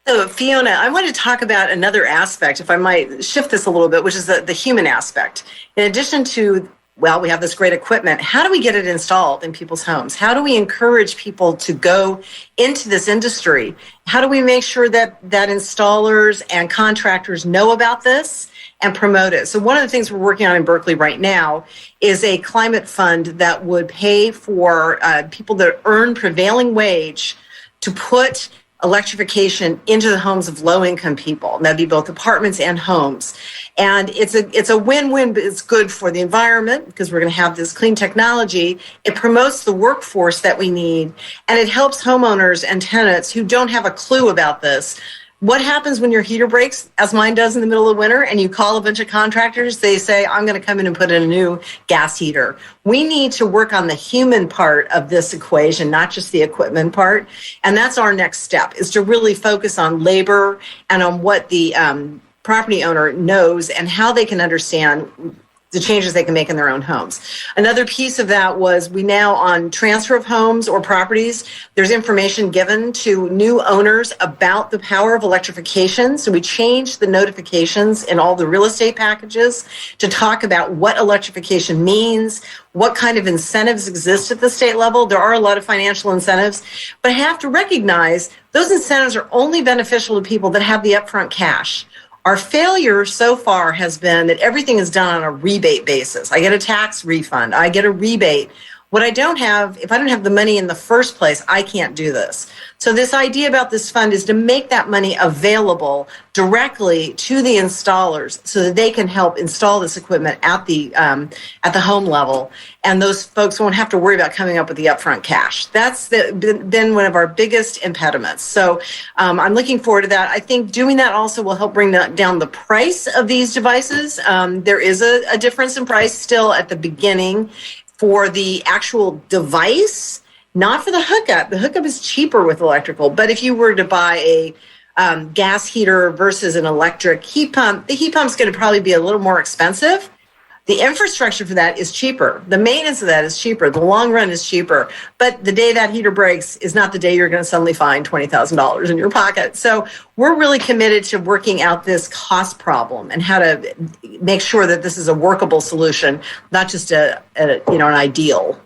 So, Fiona, I want to talk about another aspect, if I might shift this a little bit, which is the human aspect. In addition to, well, we have this great equipment, how do we get it installed in people's homes? How do we encourage people to go into this industry? How do we make sure that installers and contractors know about this and promote it? So one of the things we're working on in Berkeley right now is a climate fund that would pay for people that earn prevailing wage to put electrification into the homes of low-income people. And that'd be both apartments and homes. And it's a win-win, but it's good for the environment because we're going to have this clean technology. It promotes the workforce that we need, and it helps homeowners and tenants who don't have a clue about this. What happens when your heater breaks, as mine does in the middle of winter, and you call a bunch of contractors? They say, I'm going to come in and put in a new gas heater. We need to work on the human part of this equation, not just the equipment part. And that's our next step, is to really focus on labor and on what the property owner knows and how they can understand the changes they can make in their own homes. Another piece of that was we now, on transfer of homes or properties, there's information given to new owners about the power of electrification. So we changed the notifications in all the real estate packages to talk about what electrification means, what kind of incentives exist at the state level. There are a lot of financial incentives, but I have to recognize those incentives are only beneficial to people that have the upfront cash. Our failure so far has been that everything is done on a rebate basis. I get a tax refund. I get a rebate. What I don't have, if I don't have the money in the first place, I can't do this. So this idea about this fund is to make that money available directly to the installers so that they can help install this equipment at the home level, and those folks won't have to worry about coming up with the upfront cash. That's been one of our biggest impediments. So I'm looking forward to that. I think doing that also will help bring down the price of these devices. There is a difference in price still at the beginning for the actual device, not for the hookup. The hookup is cheaper with electrical, but if you were to buy a gas heater versus an electric heat pump, the heat pump's going to probably be a little more expensive. The infrastructure for that is cheaper. The maintenance of that is cheaper. The long run is cheaper. But the day that heater breaks is not the day you're going to suddenly find $20,000 in your pocket. So we're really committed to working out this cost problem and how to make sure that this is a workable solution, not just an ideal.